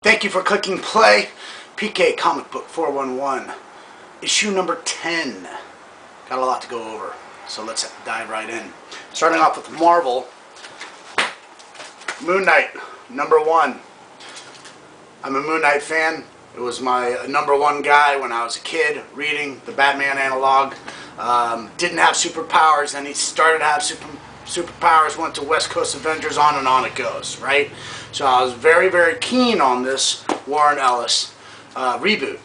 Thank you for clicking play. PK Comic Book 411, issue number 10. Got a lot to go over, so let's dive right in. Starting off with Marvel, Moon Knight, number 1. I'm a Moon Knight fan. It was my number 1 guy when I was a kid reading the Batman analog. Didn't have superpowers, then he started to have superpowers, went to West Coast Avengers, on and on it goes, right? So I was very, very keen on this Warren Ellis reboot.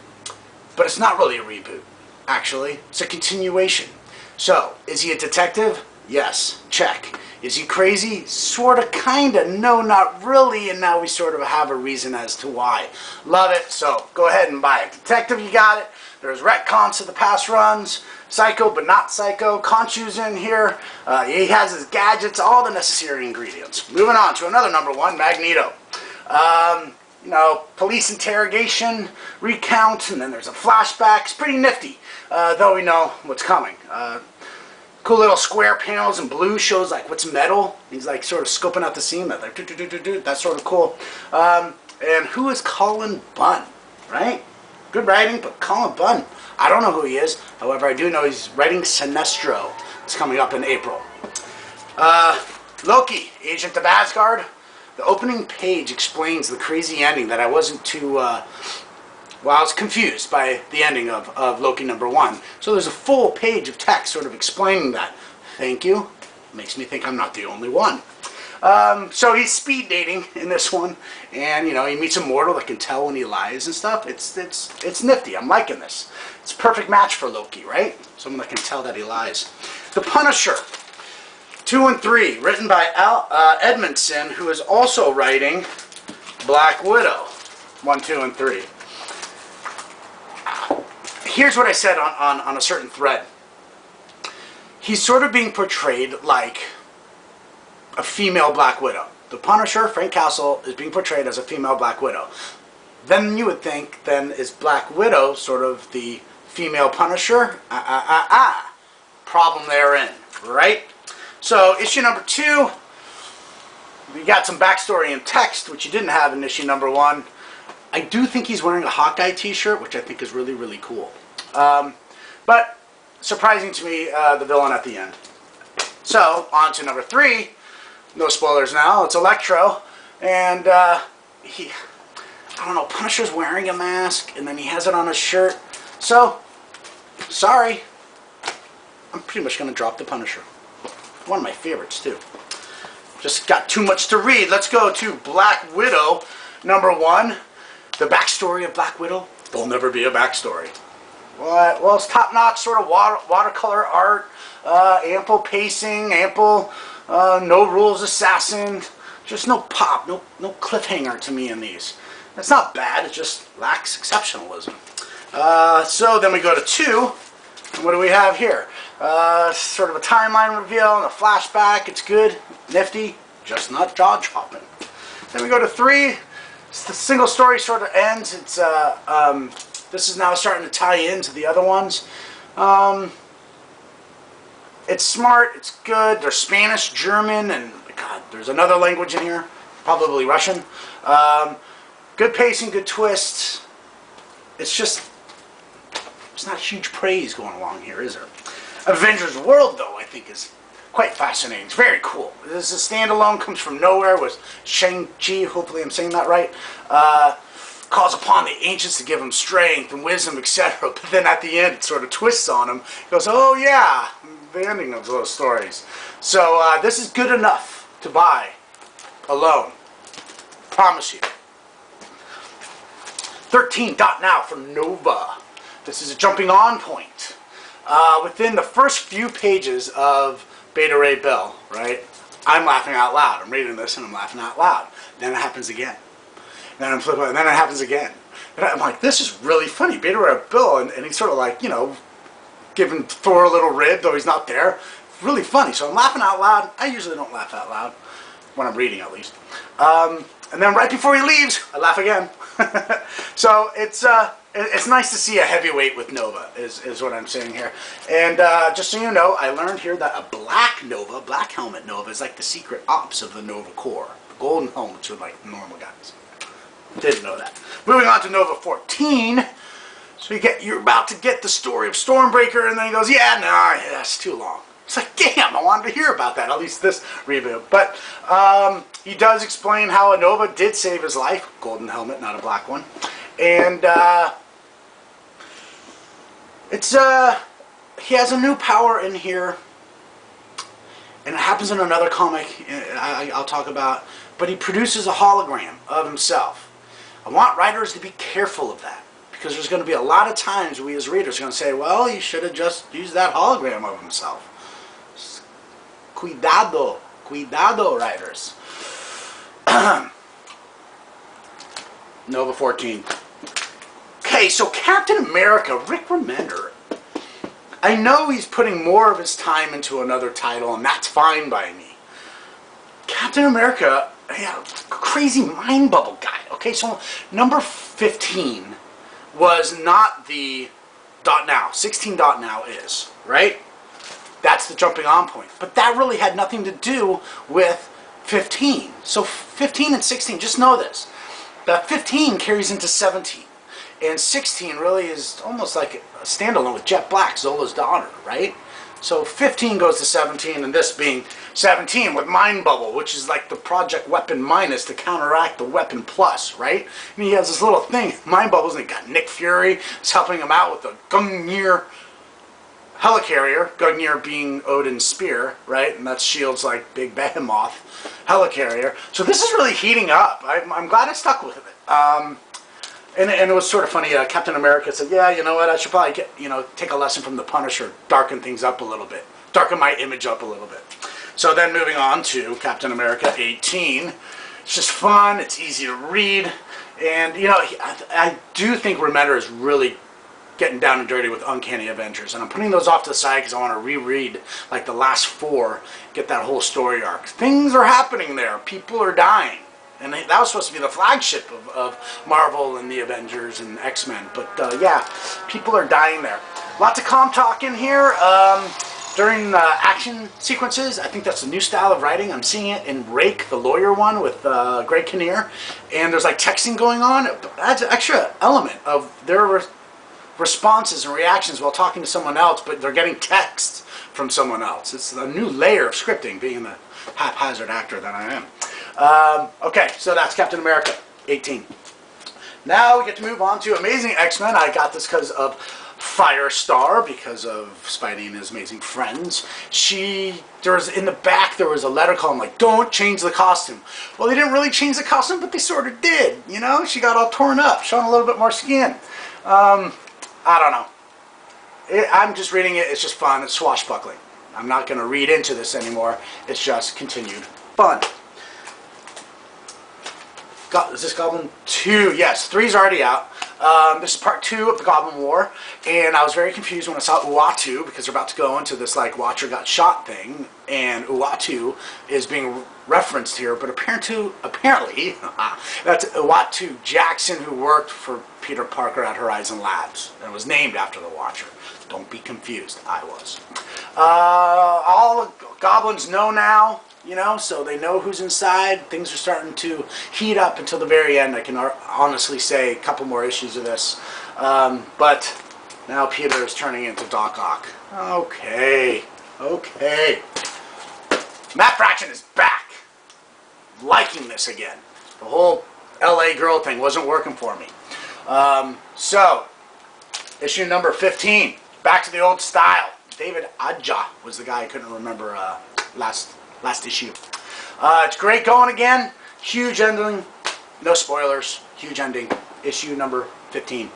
But it's not really a reboot, actually. It's a continuation. So, is he a detective? Yes. Check. Is he crazy? Sorta, kinda. No, not really. And now we sort of have a reason as to why. Love it. So, go ahead and buy it. Detective, you got it. There's retcons to the past runs. Psycho, but not psycho. Khonshu's in here. He has his gadgets, all the necessary ingredients. Moving on to another number 1, Magneto. You know, police interrogation, recount, and then there's a flashback. It's pretty nifty, though we know what's coming. Cool little square panels in blue shows like what's metal. He's like sort of scoping out the scene. Like, that's sort of cool. And who is Colin Bunn, right? Good writing, but Colin Bunn, I don't know who he is. However, I do know he's writing Sinestro. It's coming up in April. Loki, Agent of Asgard. The opening page explains the crazy ending that I wasn't too, well, I was confused by the ending of Loki number 1. So there's a full page of text sort of explaining that. Thank you. Makes me think I'm not the only one. So he's speed dating in this one, and you know, he meets a mortal that can tell when he lies and stuff. It's nifty. I'm liking this. It's a perfect match for Loki, right? Someone that can tell that he lies. The Punisher, 2 and 3, written by Edmondson, who is also writing Black Widow, 1, 2, and 3. Here's what I said on a certain thread. He's sort of being portrayed like a female Black Widow. The Punisher, Frank Castle, is being portrayed as a female Black Widow. Then you would think, then is Black Widow sort of the female Punisher? Problem therein, right? So, issue number 2, we got some backstory in text, which you didn't have in issue number 1. I do think he's wearing a Hawkeye t-shirt, which I think is really, really cool. But, surprising to me, the villain at the end. So, on to number 3. No spoilers now. It's Electro. And, I don't know, Punisher's wearing a mask, and then he has it on his shirt. So, sorry. I'm pretty much going to drop the Punisher. One of my favorites, too. Just got too much to read. Let's go to Black Widow, number 1. The backstory of Black Widow. There'll never be a backstory. What? Well, it's top-notch sort of watercolor art, ample pacing, ample no rules assassin. Just no pop, no cliffhanger to me in these. That's not bad. It just lacks exceptionalism. So then we go to 2. And what do we have here? Sort of a timeline reveal and a flashback. It's good, nifty, just not jaw-dropping. Then we go to 3. The single story sort of ends. It's this is now starting to tie into the other ones. It's smart. It's good. There's Spanish, German, and God, there's another language in here, probably Russian. Good pacing, good twists. It's just, it's not huge praise going along here, is there? Avengers World, though, I think is quite fascinating. It's very cool. This is a standalone, comes from nowhere, with Shang-Chi, hopefully I'm saying that right, calls upon the ancients to give him strength and wisdom, etc. But then at the end, it sort of twists on him. He goes, oh yeah, the ending of those stories. So this is good enough to buy alone. Promise you. 13 now from Nova. This is a jumping on point. Within the first few pages of Beta Ray Bill, right, I'm laughing out loud. I'm reading this and I'm laughing out loud. Then it happens again. Then I'm flipping, and then it happens again. And I'm like, this is really funny. Beta Ray Bill, and he's sort of like, you know, giving Thor a little rib, though he's not there. Really funny. So I'm laughing out loud. I usually don't laugh out loud, when I'm reading at least. And then right before he leaves, I laugh again. So it's nice to see a heavyweight with Nova, is what I'm saying here. And just so you know, I learned here that a black Nova, black helmet Nova, is like the secret ops of the Nova Corps. The golden helmets are like normal guys. Didn't know that. Moving on to Nova 14. So you're about to get the story of Stormbreaker, and then he goes, yeah, nah, that's too long. It's like, damn, I wanted to hear about that, at least this reboot. But he does explain how a Nova did save his life. Golden helmet, not a black one. And he has a new power in here. And it happens in another comic I'll talk about. But he produces a hologram of himself. I want writers to be careful of that. Because there's going to be a lot of times we as readers are going to say, well, he should have just used that hologram of himself. Cuidado. Cuidado, writers. Nova 14. Okay, so Captain America, Rick Remender. I know he's putting more of his time into another title, and that's fine by me. Captain America, yeah, crazy mind bubble guy. Okay, so number 15 was not the .now. 16.now is, right? That's the jumping on point. But that really had nothing to do with 15. So 15 and 16, just know this. That 15 carries into 17. And 16 really is almost like a standalone with Jet Black, Zola's daughter, right? So 15 goes to 17, and this being 17 with Mind Bubble, which is like the Project Weapon Minus to counteract the Weapon Plus, right? And he has this little thing, Mind Bubbles, and he got Nick Fury is helping him out with the Gungnir helicarrier, Gungnir being Odin's spear, right? And that's S.H.I.E.L.D.'s like big behemoth helicarrier. So this is really heating up. I'm glad I stuck with it. And it was sort of funny. Captain America said, yeah, you know what, I should probably take a lesson from the Punisher, darken things up a little bit, darken my image up a little bit. So then moving on to Captain America 18. It's just fun, it's easy to read, and I do think Remender is really getting down and dirty with Uncanny Avengers, and I'm putting those off to the side because I want to reread like the last 4, get that whole story arc. Things are happening there, people are dying. And that was supposed to be the flagship of Marvel and the Avengers and X-Men. But yeah, people are dying there. Lots of calm talk in here. During action sequences, I think that's a new style of writing. I'm seeing it in Rake, the lawyer one, with Greg Kinnear. And there's like texting going on. It adds an extra element of their responses and reactions while talking to someone else, but they're getting text from someone else. It's a new layer of scripting, being the haphazard actor that I am. Okay, so that's Captain America 18. Now we get to move on to Amazing X-Men. I got this because of Firestar, because of Spidey and his amazing friends. In the back there was a letter column like, don't change the costume. Well, they didn't really change the costume, but they sort of did. She got all torn up, showing a little bit more skin. I don't know. I'm just reading it. It's just fun. It's swashbuckling. I'm not going to read into this anymore. It's just continued fun. Is this Goblin 2? Yes, 3's already out. This is part 2 of the Goblin War, and I was very confused when I saw Uatu, because they're about to go into this like Watcher got shot thing, and Uatu is being referenced here, but apparently that's Uatu Jackson, who worked for Peter Parker at Horizon Labs and was named after the Watcher. Don't be confused, I was. All the goblins know now. So they know who's inside. Things are starting to heat up until the very end. I can honestly say a couple more issues of this. But now Peter is turning into Doc Ock. Okay. Matt Fraction is back. Liking this again. The whole LA girl thing wasn't working for me. So, issue number 15. Back to the old style. David Aja was the guy I couldn't remember last issue. It's great going again. Huge ending. No spoilers. Huge ending. Issue number 15.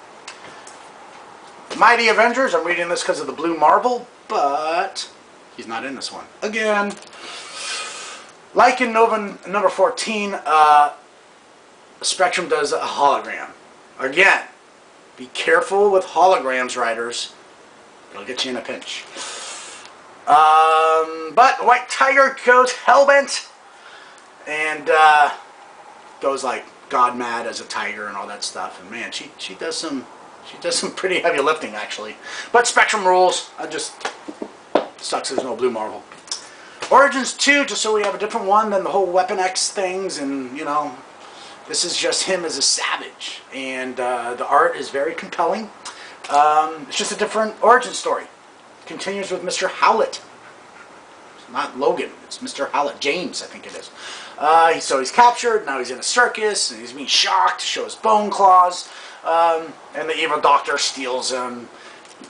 Mighty Avengers. I'm reading this because of the Blue Marvel, but he's not in this one. Again. Like in number 14, Spectrum does a hologram. Again, be careful with holograms, writers. It'll get you in a pinch. But White Tiger goes hellbent and goes like God mad as a tiger and all that stuff. And man, she does some pretty heavy lifting actually. But Spectrum rules. I just sucks there's no Blue Marvel. Origins 2, just so we have a different one than the whole Weapon X things, and This is just him as a savage, and the art is very compelling. It's just a different origin story. Continues with Mr. Howlett. It's not Logan, it's Mr. Howlett. James, I think it is. So he's captured, now he's in a circus, and he's being shocked to show his bone claws, and the evil doctor steals him.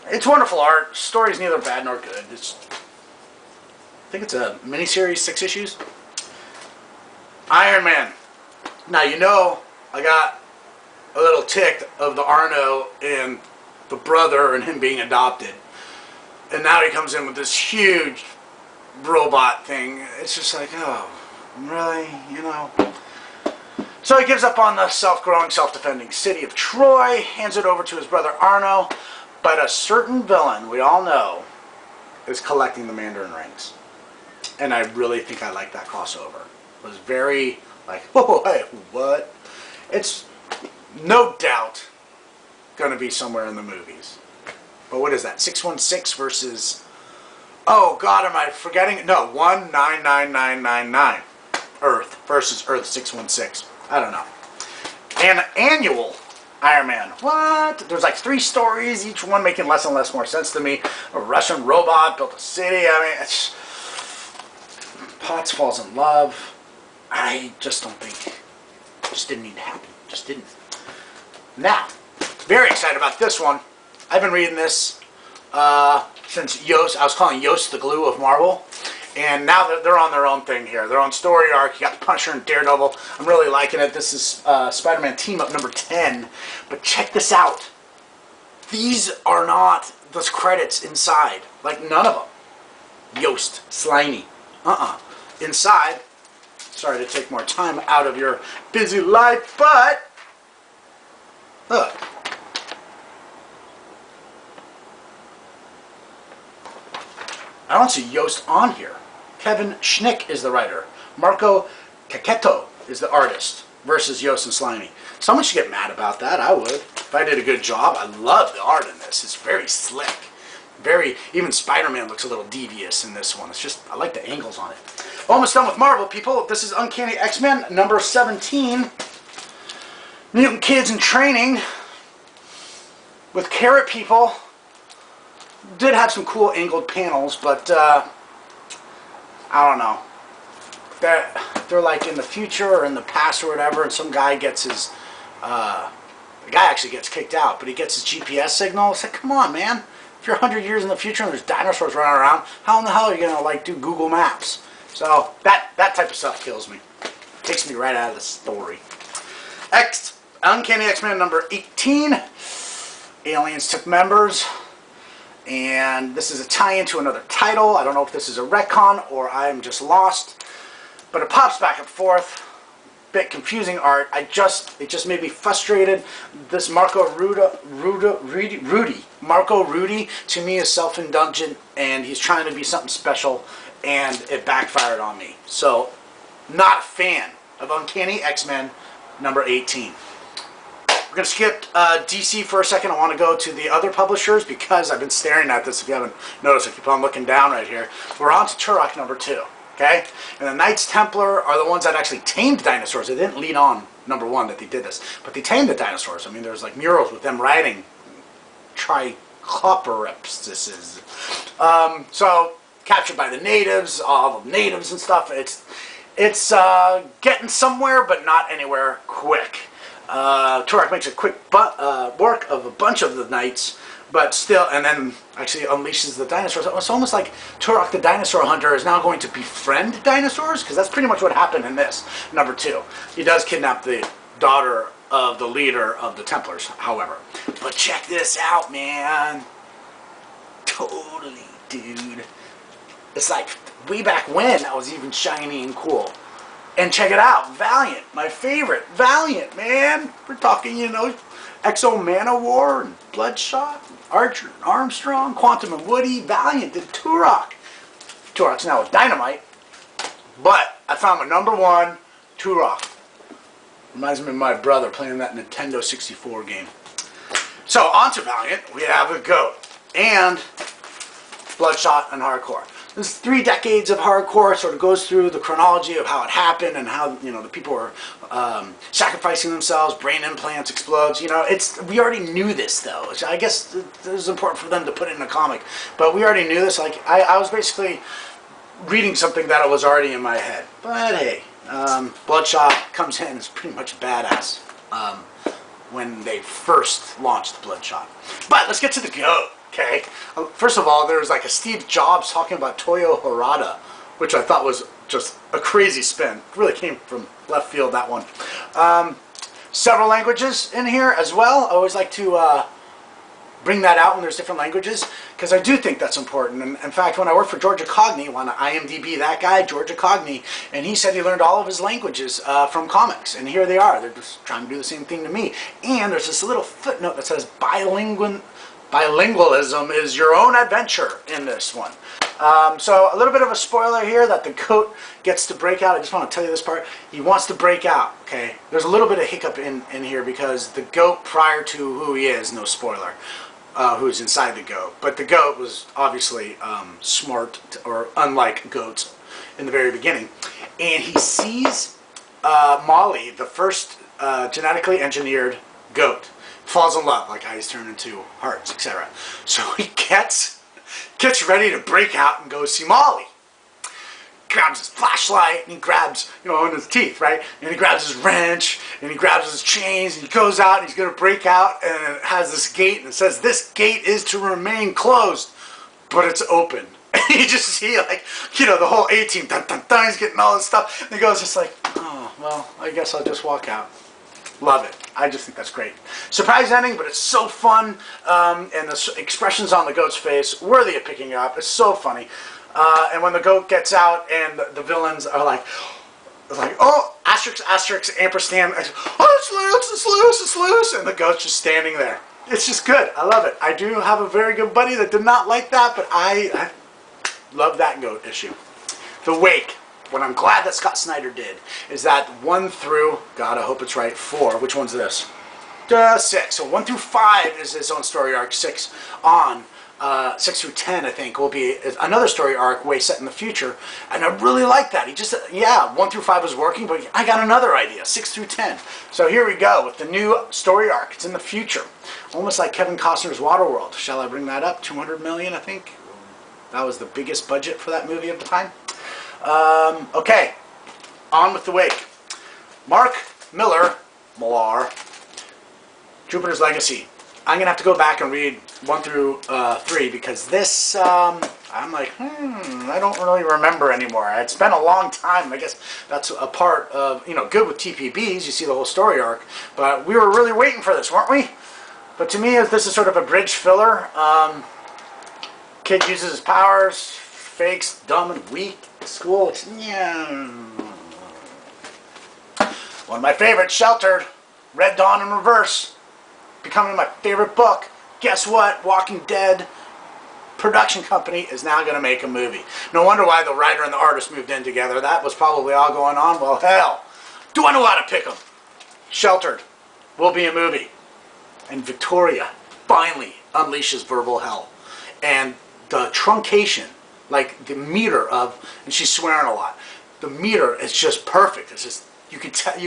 It's wonderful art. Story's neither bad nor good. I think it's a miniseries, 6 issues. Iron Man. Now, you know, I got a little ticked of the Arno and the brother and him being adopted. And now he comes in with this huge robot thing. It's just like, oh, really? You know? So he gives up on the self-growing, self-defending city of Troy, hands it over to his brother Arno, but a certain villain, we all know, is collecting the Mandarin rings. And I really think I like that crossover. It was very, like, whoa, hey, what? It's no doubt going to be somewhere in the movies. But what is that? 616 versus... Oh, God, am I forgetting? No, 199999. Earth versus Earth 616. I don't know. An annual Iron Man. What? There's like 3 stories, each one making less and less more sense to me. A Russian robot built a city. I mean, it's... Potts falls in love. I just don't think... Just didn't need to happen. Just didn't. Now, very excited about this one. I've been reading this since Yost. I was calling Yost the glue of Marvel. And now they're on their own thing here. Their own story arc. You got Punisher and Daredevil. I'm really liking it. This is Spider-Man Team-Up number 10. But check this out. These are not the credits inside. Like, none of them. Yost. Slimy. Inside. Sorry to take more time out of your busy life, but... Look. I don't see Yost on here. Kevin Schnick is the writer. Marco Cacchetto is the artist versus Yost and Slimy. Someone should get mad about that. I would. If I did a good job. I love the art in this. It's very slick. Very, even Spider-Man looks a little devious in this one. It's just, I like the angles on it. Almost done with Marvel, people. This is Uncanny X-Men number 17. Mutant Kids in Training with Carrot People. Did have some cool angled panels, but I don't know. They're like in the future or in the past or whatever, and some guy gets his, the guy actually gets kicked out, but he gets his GPS signal. It's like, come on, man. If you're 100 years in the future and there's dinosaurs running around, how in the hell are you going to like do Google Maps? So that type of stuff kills me. Takes me right out of the story. Uncanny X-Men number 18. Aliens took members. And this is a tie-in to another title. I don't know if this is a retcon or I'm just lost. But it pops back and forth. Bit confusing art. It just made me frustrated. This Marco Rudy to me is self-indulgent, and he's trying to be something special, and it backfired on me. So, not a fan of Uncanny X-Men number 18. We're going to skip DC for a second. I want to go to the other publishers because I've been staring at this. If you haven't noticed, I keep on looking down right here. We're on to Turok number 2. Okay? And the Knights Templar are the ones that actually tamed dinosaurs. They didn't lead on number 1 that they did this. But they tamed the dinosaurs. I mean, there's like murals with them riding trichopterypses. So, captured by the natives, all the natives and stuff. It's getting somewhere, but not anywhere quick. Turok makes a quick work of a bunch of the knights, but still, and then actually unleashes the dinosaurs. It's almost like Turok the dinosaur hunter is now going to befriend dinosaurs, because that's pretty much what happened in this, number 2. He does kidnap the daughter of the leader of the Templars, however. But check this out, man. Totally, dude. It's like way back when I was even shiny and cool. And check it out, Valiant, my favorite. Valiant, man. We're talking, you know, Exo Manowar and Bloodshot, Archer and Armstrong, Quantum and Woody, Valiant and Turok. Turok's now with Dynamite. But I found my number 1, Turok. Reminds me of my brother playing that Nintendo 64 game. So, on to Valiant, we have a GOAT. And Bloodshot and Hardcore. this 3 decades of hardcore sort of goes through the chronology of how it happened and how, you know, the people were sacrificing themselves, brain implants, explodes. You know, we already knew this though. I guess it was important for them to put it in a comic, but we already knew this. Like I was basically reading something that was already in my head. But hey, Bloodshot comes in and is pretty much badass when they first launched Bloodshot. But let's get to the GOAT. Okay, first of all, there's like a Steve Jobs talking about Toyo Harada, which I thought was just a crazy spin. It really came from left field, that one. Several languages in here as well. I always like to bring that out when there's different languages, because I do think that's important. And in fact, when I worked for Georgia Cogni, on IMDb, that guy, Georgia Cogni, and he said he learned all of his languages from comics. And here they are. They're just trying to do the same thing to me. And there's this little footnote that says bilingualism is your own adventure in this one. So a little bit of a spoiler here that the GOAT gets to break out. I just want to tell you this part. He wants to break out, okay? There's a little bit of hiccup in here because the GOAT prior to who he is, no spoiler, who's inside the GOAT. But the GOAT was obviously smart, or unlike GOATs in the very beginning. And he sees Molly, the first genetically engineered GOAT. Falls in love, like eyes turn into hearts, etc. So he gets ready to break out and go see Molly. Grabs his flashlight and he grabs, you know, in his teeth, right? And he grabs his wrench and he grabs his chains and he goes out and he's going to break out, and it has this gate and it says, "This gate is to remain closed," but it's open. And you just see, like, you know, the whole A-team, dun, dun, dun, he's getting all this stuff. And he goes just like, "Oh, well, I guess I'll just walk out." Love it. I just think that's great. Surprise ending, but it's so fun. And the expressions on the GOAT's face, worthy of picking up. It's so funny. And when the GOAT gets out and the villains are like, oh, asterisk, asterisk, ampersand. Oh, it's loose, it's loose. And the GOAT's just standing there. It's just good. I love it. I do have a very good buddy that did not like that, but I love that GOAT issue. The Wake. What I'm glad that Scott Snyder did is that 1 through, God, I hope it's right, 4. Which one's this? 6. So 1 through 5 is his own story arc. 6 on. 6 through 10, I think, will be another story arc way set in the future. And I really like that. He just, yeah, 1 through 5 was working, but I got another idea. 6 through 10. So here we go with the new story arc. It's in the future. Almost like Kevin Costner's Waterworld. Shall I bring that up? $200 million, I think. That was the biggest budget for that movie at the time. Okay, on with the Wake. Mark Millar, Jupiter's Legacy. I'm going to have to go back and read 1 through 3 because this, I'm like, I don't really remember anymore. It's been a long time. I guess that's a part of, you know, good with TPBs. You see the whole story arc. But we were really waiting for this, weren't we? But to me, this is sort of a bridge filler. Kid uses his powers, fakes, dumb and weak. School, yeah. One of my favorites, Sheltered, Red Dawn in reverse, becoming my favorite book. Guess what? Walking Dead production company is now going to make a movie. No wonder why the writer and the artist moved in together. That was probably all going on. Well, hell, do I know how to pick them? Sheltered will be a movie. And Victoria finally unleashes verbal hell. And the truncation, like the meter of, and she's swearing a lot, the meter is just perfect. It's just, you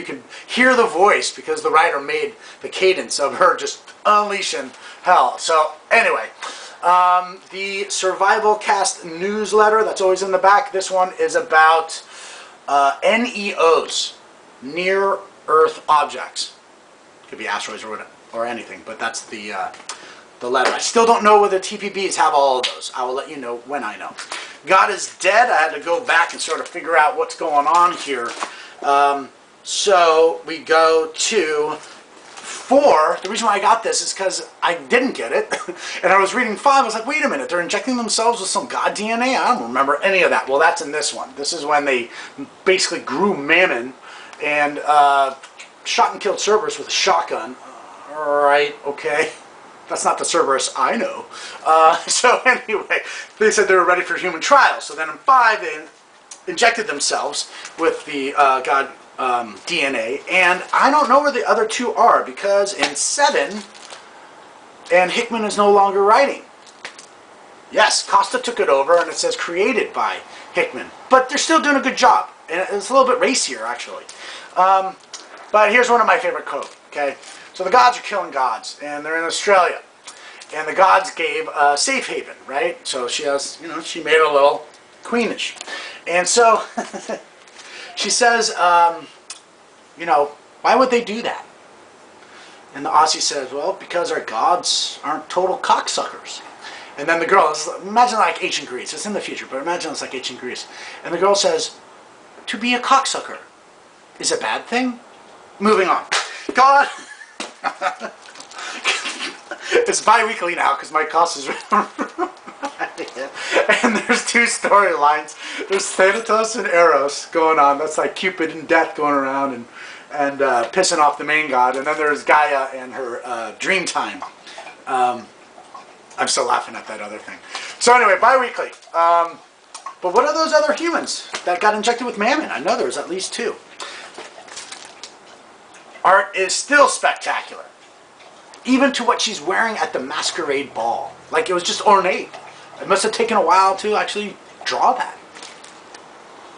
can hear the voice because the writer made the cadence of her just unleashing hell. So anyway, the Survival Cast newsletter that's always in the back. This one is about NEOs, near Earth objects. Could be asteroids or anything, but that's the letter. I still don't know whether TPBs have all of those. I will let you know when I know. God is Dead. I had to go back and sort of figure out what's going on here. So we go to 4. The reason why I got this is because I didn't get it. And I was reading 5. I was like, wait a minute. They're injecting themselves with some god DNA? I don't remember any of that. Well, that's in this one. This is when they basically grew Mammon and shot and killed Cerberus with a shotgun. All right, okay. That's not the Cerberus I know. So anyway, they said they were ready for human trials. So then in 5, they injected themselves with the god DNA. And I don't know where the other 2 are, because in 7, and Hickman is no longer writing. Yes, Costa took it over, and it says created by Hickman. But they're still doing a good job. And it's a little bit racier, actually. But here's one of my favorite quotes, okay? So the gods are killing gods, and they're in Australia. And the gods gave a safe haven, right? So she has, she made a little queenish. And so she says, why would they do that? And the Aussie says, well, because our gods aren't total cocksuckers. And then the girl, imagine like ancient Greece. It's in the future, but imagine it's like ancient Greece. And the girl says, to be a cocksucker is a bad thing? Moving on. God. It's bi-weekly now because my cost is and there's two storylines. There's Thanatos and Eros going on. That's like Cupid and Death going around and pissing off the main god. And then there's Gaia and her dream time. I'm still laughing at that other thing. So anyway, bi-weekly. But what are those other humans that got injected with Mammon? I know there's at least two. Art is still spectacular. Even to what she's wearing at the masquerade ball. Like, it was just ornate. It must have taken a while to actually draw that.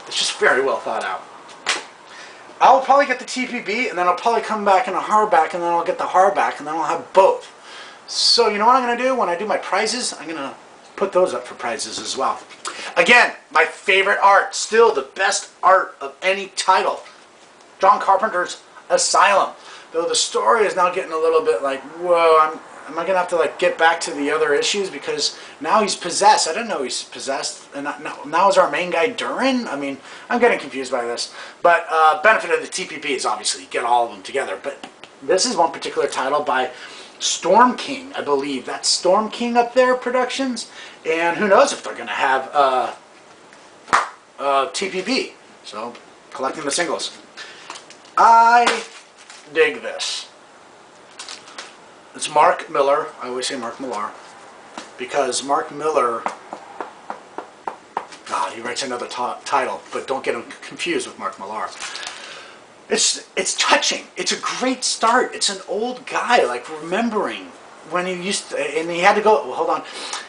It's just very well thought out. I'll probably get the TPB, and then I'll probably come back in a hardback, and then I'll get the hardback, and then I'll have both. So, you know what I'm going to do? When I do my prizes, I'm going to put those up for prizes as well. Again, my favorite art. Still the best art of any title. John Carpenter's Asylum. Though the story is now getting a little bit like, whoa, am I going to have to like get back to the other issues? Because now he's possessed. I didn't know he's possessed. And now is our main guy Durin? I mean, I'm getting confused by this. But benefit of the TPP is obviously you get all of them together. But this is one particular title by Storm King, I believe. That's Storm King up there Productions. And who knows if they're going to have TPP. So, collecting the singles. I dig this. It's Mark Millar. I always say Mark Millar because Mark Millar, God, he writes another title, but don't get him confused with Mark Millar. It's touching. It's a great start. It's an old guy, like remembering when he used to, and he had to go, well, hold on.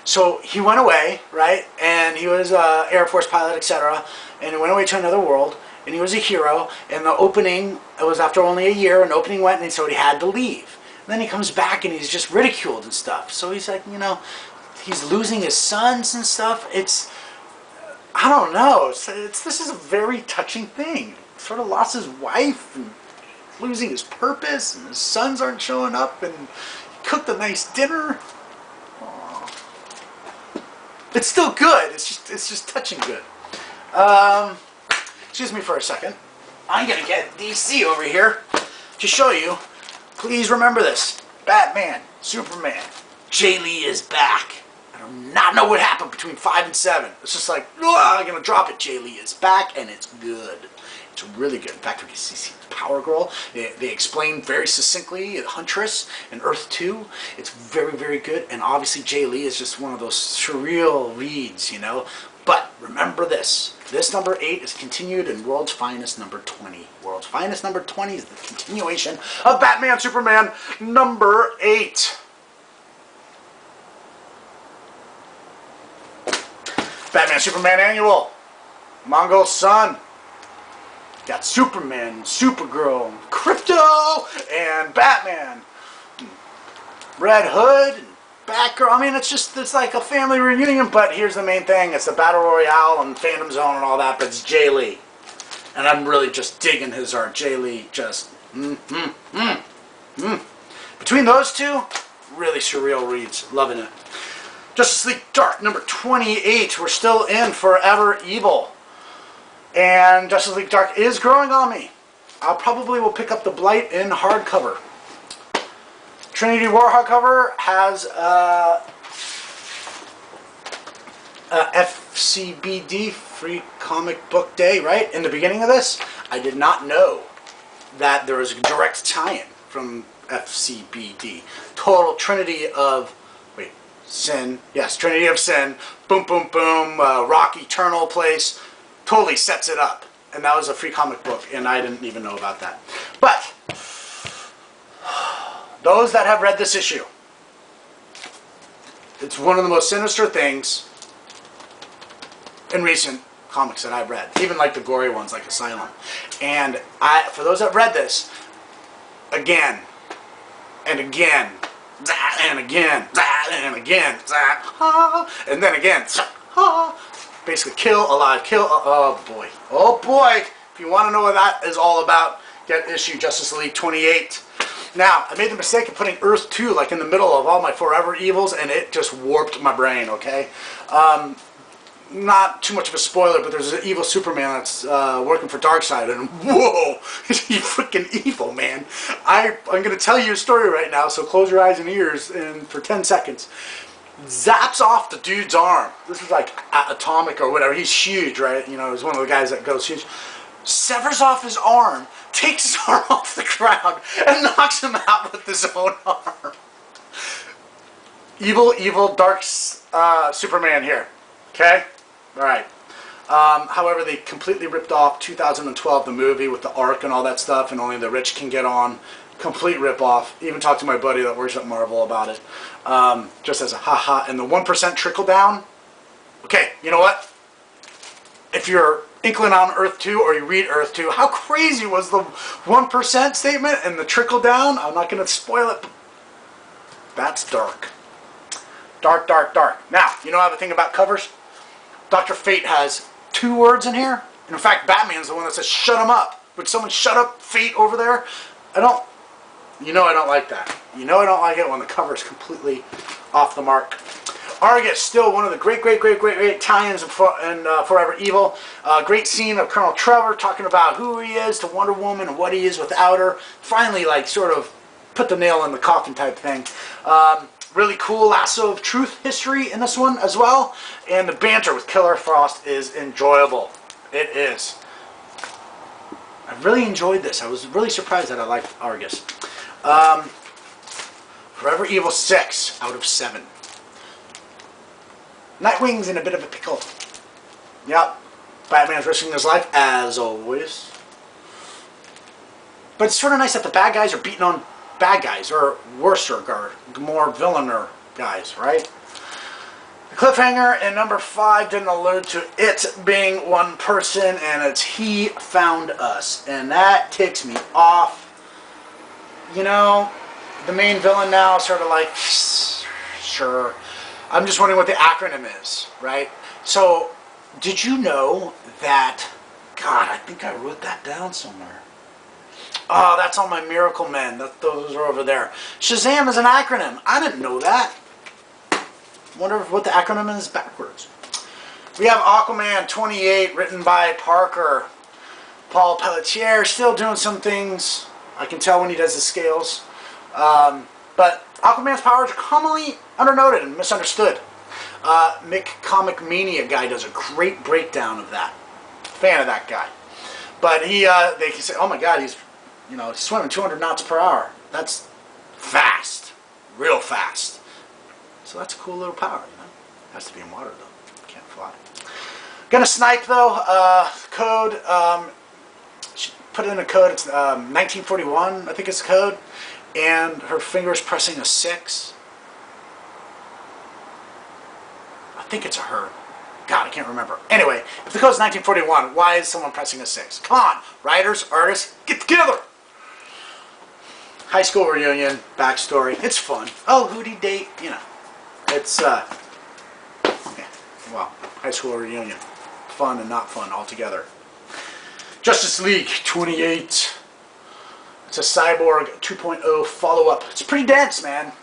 So he went away, right? And he was an Air Force pilot, etc. And he went away to another world. And he was a hero, and the opening, it was after only a year, an opening went, and so he had to leave. And then he comes back, and he's just ridiculed and stuff. So he's like, he's losing his sons and stuff. It's, I don't know, this is a very touching thing. He sort of lost his wife, and losing his purpose, and his sons aren't showing up, and he cooked a nice dinner. Aww. It's still good, it's just touching good. Excuse me for a second. I'm going to get DC over here to show you. Please remember this. Batman, Superman, Jay Lee is back. I do not know what happened between 5 and 7. It's just like, I'm going to drop it. Jay Lee is back, and it's good. It's really good. In fact, we can see Power Girl. They explain very succinctly Huntress and Earth 2. It's very, very good. And obviously, Jay Lee is just one of those surreal reads, But remember this. This number 8 is continued in World's Finest number 20. World's Finest number 20 is the continuation of Batman Superman number 8. Batman Superman Annual. Mongol Sun. Got Superman, Supergirl, Crypto, and Batman. Red Hood. Batgirl. I mean, it's like a family reunion, but here's the main thing. It's the Battle Royale and Phantom Zone and all that, but it's Jay Lee. And I'm really just digging his art. Jay Lee just, Between those two, really surreal reads. Loving it. Justice League Dark, number 28. We're still in Forever Evil. And Justice League Dark is growing on me. I probably will pick up the Blight in hardcover. Trinity War hardcover has FCBD, Free Comic Book Day, right? In the beginning of this, I did not know that there was a direct tie-in from FCBD. Total Trinity of, Sin. Yes, Trinity of Sin. Boom, boom, boom. Rock Eternal place. Totally sets it up. And that was a free comic book, and I didn't even know about that. But those that have read this issue, It's one of the most sinister things in recent comics that I've read, even like the gory ones like Asylum. And for those that read this, again and again, and again, and again, and then again, basically kill, alive, kill, oh boy. Oh boy, if you want to know what that is all about, get issue Justice League 28. Now, I made the mistake of putting Earth 2 like in the middle of all my Forever Evils, and it just warped my brain, okay? Not too much of a spoiler, but there's an evil Superman that's working for Darkseid, and whoa, he's freaking evil, man. I'm going to tell you a story right now, so close your eyes and ears and for 10 seconds. Zaps off the dude's arm. This is like Atomic or whatever. He's huge, right? You know, he's one of the guys that goes huge. Severs off his arm, takes his arm off the ground, and knocks him out with his own arm. Evil, dark Superman here. Okay? Alright. However, they completely ripped off 2012, the movie with the Ark and all that stuff, and only the rich can get on. Complete rip-off. Even talked to my buddy that works at Marvel about it. Just as a haha. And the 1% trickle down. Okay, you know what? If you're inkling on Earth 2 or you read Earth 2, how crazy was the 1% statement and the trickle down? I'm not going to spoil it. But that's dark. Dark, dark, dark. Now, you know I have a thing about covers? Dr. Fate has 2 words in here. And in fact, Batman's the one that says, shut him up. Would someone shut up Fate over there? You know I don't like that. You know I don't like it when the cover is completely off the mark. Argus, still one of the great tie-ins in Forever Evil. Great scene of Colonel Trevor talking about who he is to Wonder Woman and what he is without her. Finally, like, sort of put the nail in the coffin type thing. Really cool lasso of truth history in this one as well. And the banter with Killer Frost is enjoyable. It is. I really enjoyed this. I was really surprised that I liked Argus. Forever Evil 6 out of 7. Nightwing's in a bit of a pickle. Yep. Batman's risking his life, as always. But it's sort of nice that the bad guys are beating on bad guys, or worser, or more villainer guys, right? The cliffhanger in number 5 didn't allude to it being one person, and it's He Found Us. And that ticks me off. You know, the main villain now is sort of like, sure. I'm just wondering what the acronym is, right? So, did you know that, God, I think I wrote that down somewhere. Oh, that's on my Miracle Men. Those are over there. Shazam is an acronym. I didn't know that. Wonder what the acronym is backwards. We have Aquaman 28, written by Parker. Paul Pelletier, still doing some things. I can tell when he does the scales. But Aquaman's powers are commonly undernoted and misunderstood. Mick Comic Mania guy does a great breakdown of that. Fan of that guy. But they can say, oh my God, he's swimming 200 knots per hour. That's fast, real fast. So that's a cool little power, you know. Has to be in water though. Can't fly. Gonna snipe though. Code. She put in a code. It's 1941. I think it's the code. And her finger's pressing a 6. I think it's a her. God, I can't remember. Anyway, if the code's 1941, why is someone pressing a 6? Come on, writers, artists, get together! High school reunion, backstory. It's fun. Oh, who'd he date? You know, it's, yeah, well, high school reunion. Fun and not fun altogether. Justice League 28. It's a Cyborg 2.0 follow-up. It's pretty dense, man.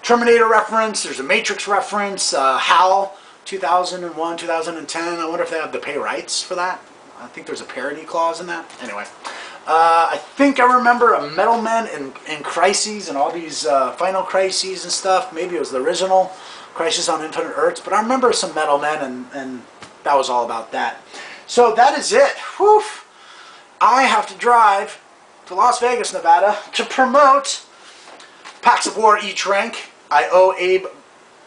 Terminator reference. There's a Matrix reference. HAL 2001, 2010. I wonder if they have to pay rights for that. I think there's a parody clause in that. Anyway. I think I remember a Metal Men in Crises and all these Final Crises and stuff. Maybe it was the original Crisis on Infinite Earths. But I remember some Metal Men, and that was all about that. So that is it. Whew. I have to drive to Las Vegas, Nevada to promote Packs of War Each Rank. I owe Abe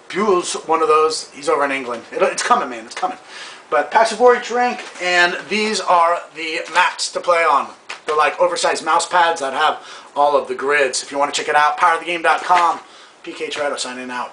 Buell's one of those. He's over in England. It's coming, man. It's coming. But Packs of War Each Rank, and these are the mats to play on. They're like oversized mouse pads that have all of the grids. If you want to check it out, powerthegame.com. PK Toretto signing out.